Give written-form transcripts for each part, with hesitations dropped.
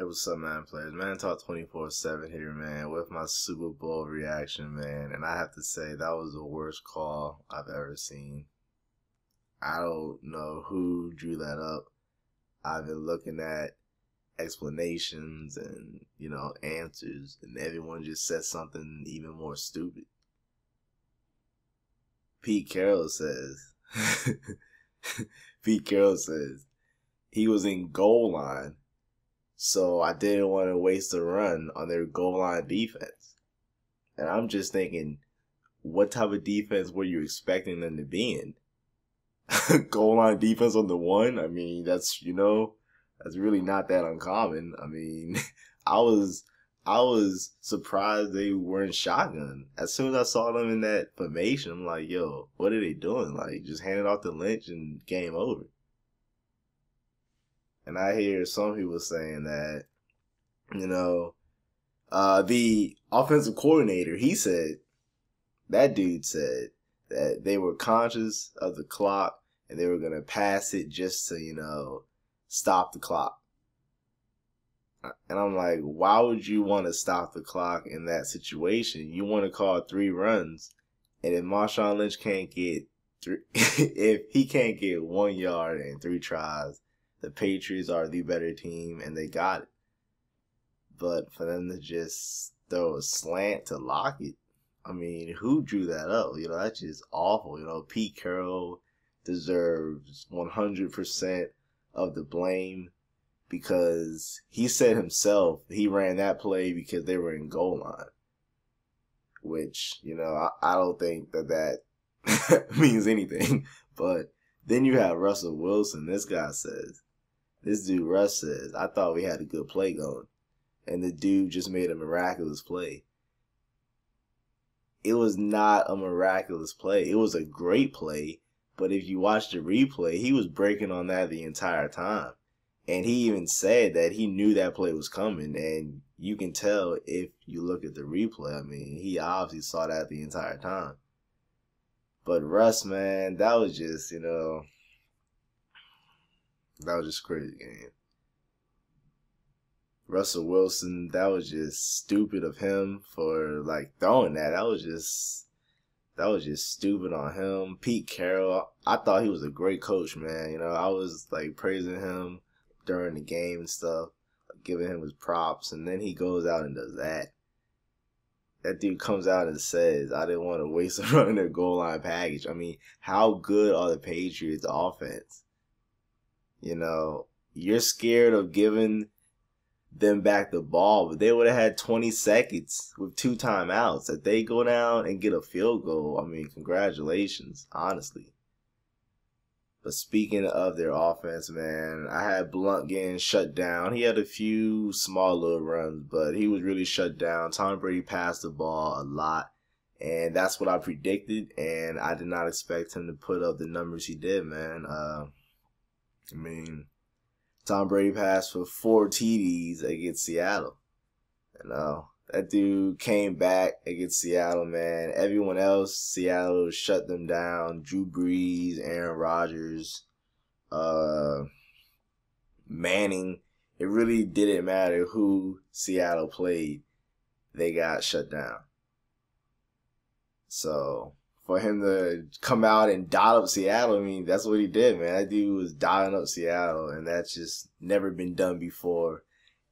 Hey, what's up, man, players? Man, talk 24/7 here, man, with my Super Bowl reaction, man. And I have to say, that was the worst call I've ever seen. I don't know who drew that up. I've been looking at explanations and, answers, and everyone just said something even more stupid. Pete Carroll says, Pete Carroll says, he was in goal line. So I didn't want to waste a run on their goal line defense. And I'm just thinking, what type of defense were you expecting them to be in? Goal line defense on the one? I mean, that's really not that uncommon. I mean, I was surprised they weren't shotgun. As soon as I saw them in that formation, I'm like, yo, what are they doing? Like, just hand it off to Lynch and game over. And I hear some people saying that, the offensive coordinator, that dude said that they were conscious of the clock and they were going to pass it just to, stop the clock. And I'm like, why would you want to stop the clock in that situation? You want to call 3 runs, and if Marshawn Lynch can't get 3, if he can't get 1 yard and 3 tries, the Patriots are the better team, and they got it. But for them to just throw a slant to lock it, I mean, who drew that up? That's just awful. Pete Carroll deserves 100% of the blame because he said himself he ran that play because they were in goal line. Which, I don't think that means anything. But then you have Russell Wilson. This dude, Russ, says, I thought we had a good play going. And the dude just made a miraculous play. It was not a miraculous play. It was a great play. But if you watch the replay, he was breaking on that the entire time. And he even said that he knew that play was coming. And you can tell if you look at the replay. I mean, he obviously saw that the entire time. But Russ, man, that was just, that was just crazy game. Russell Wilson, that was just stupid of him for throwing that. That was just stupid on him. Pete Carroll, I thought he was a great coach, man. I was praising him during the game and stuff, giving him his props, and then he goes out and does that. That dude comes out and says, I didn't want to waste a run in their goal line package. I mean, how good are the Patriots offense? You're scared of giving them back the ball, but they would have had 20 seconds with 2 timeouts. If they go down and get a field goal, I mean, congratulations, honestly. But speaking of their offense, man, I had Blunt getting shut down. He had a few small little runs, but he was really shut down. Tom Brady passed the ball a lot, and that's what I predicted, and I did not expect him to put up the numbers he did, man. I mean, Tom Brady passed for 4 TDs against Seattle. That dude came back against Seattle, man. Everyone else, Seattle shut them down. Drew Brees, Aaron Rodgers, Manning. It really didn't matter who Seattle played. They got shut down. So for him to come out and dot up Seattle, I mean, that's what he did, man. That dude was dotting up Seattle, and that's just never been done before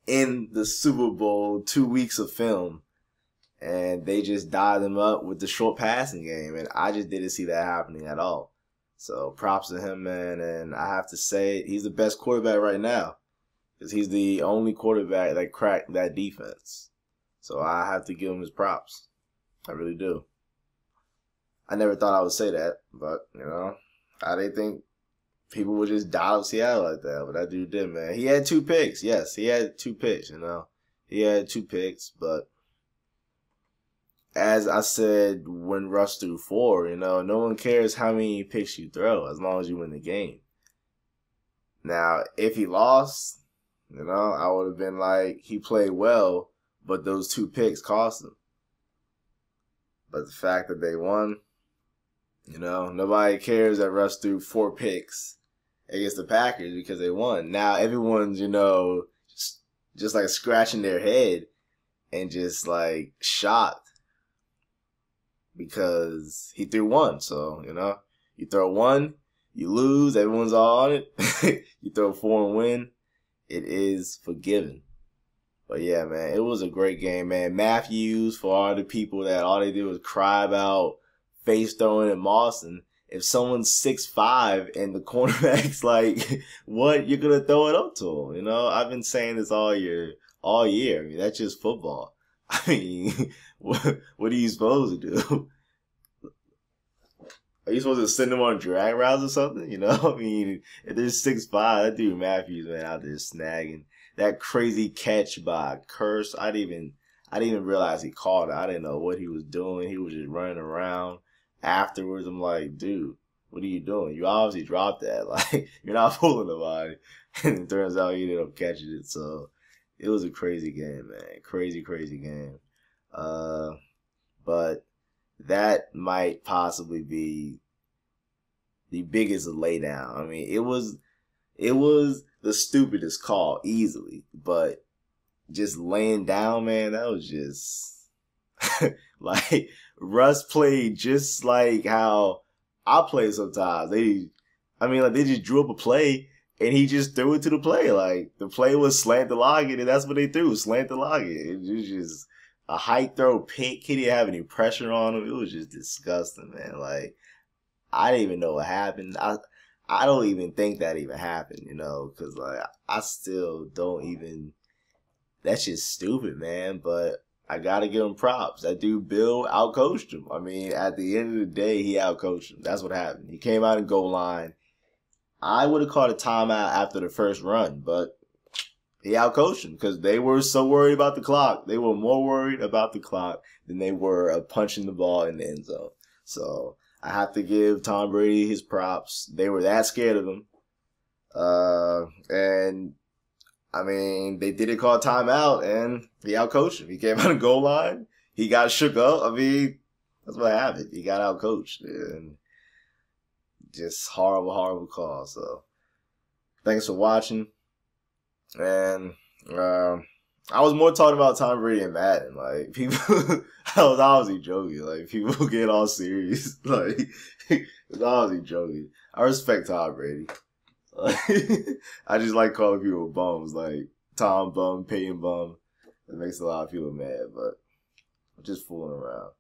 in the Super Bowl, 2 weeks of film. And they just dotted them up with the short passing game, and I just didn't see that happening at all. So props to him, man, and I have to say he's the best quarterback right now because he's the only quarterback that cracked that defense. So I have to give him his props. I really do. I never thought I would say that, but, I didn't think people would just dot up Seattle like that, but that dude did, man. He had 2 picks. Yes, he had 2 picks, He had 2 picks, but as I said when Russ threw 4, no one cares how many picks you throw as long as you win the game. Now, if he lost, I would have been like, he played well, but those 2 picks cost him. But the fact that they won, nobody cares that Russ threw 4 picks against the Packers because they won. Now everyone's, just like scratching their head and just like shocked because he threw one. So, you know, you throw one, you lose, everyone's all on it. You throw four and win, it is forgiven. But yeah, man, it was a great game, man. Matthews, for all the people that all they did was cry about face throwing at Moss, and if someone's 6'5" and the cornerback's like, what, you're gonna throw it up to him? You know, I've been saying this all year. I mean, that's just football. I mean, what are you supposed to do? Are you supposed to send them on drag routes or something? You know, I mean, if they're 6'5", that dude Matthews, man, out there snagging. That crazy catch by Curse, I didn't even realize he caught it. I didn't know what he was doing. He was just running around. Afterwards, I'm like, dude, what are you doing? You obviously dropped that. Like, you're not fooling nobody. And it turns out he ended up catching it. So it was a crazy game, man. Crazy, crazy game. But that might possibly be the biggest laydown. I mean, it was the stupidest call, easily. But just laying down, man, that was just like Russ played just like how I play sometimes. They just drew up a play and he just threw it to the play. Like the play was slant the login, and that's what they threw, slant the login. It was just a high throw pick. He didn't have any pressure on him. It was just disgusting, man. Like I didn't even know what happened. I don't even think that even happened, you know, because like I still don't even. That's just stupid, man. But I gotta give him props. That dude Bill outcoached him. I mean, at the end of the day, he outcoached him. That's what happened. He came out and goal line. I would have called a timeout after the first run, but he outcoached him because they were so worried about the clock. They were more worried about the clock than they were of punching the ball in the end zone. So I have to give Tom Brady his props. They were that scared of him. And I mean, they didn't call timeout, and he outcoached him. He came out of goal line. He got shook up. I mean, that's what happened. He got outcoached, and just horrible, horrible call. So, thanks for watching. And I was more talking about Tom Brady and Madden. Like people, I was obviously joking. Like people get all serious. Like it was obviously joking. I respect Tom Brady. I just like calling people bums, like Tom Bum, Peyton Bum. It makes a lot of people mad, but I'm just fooling around.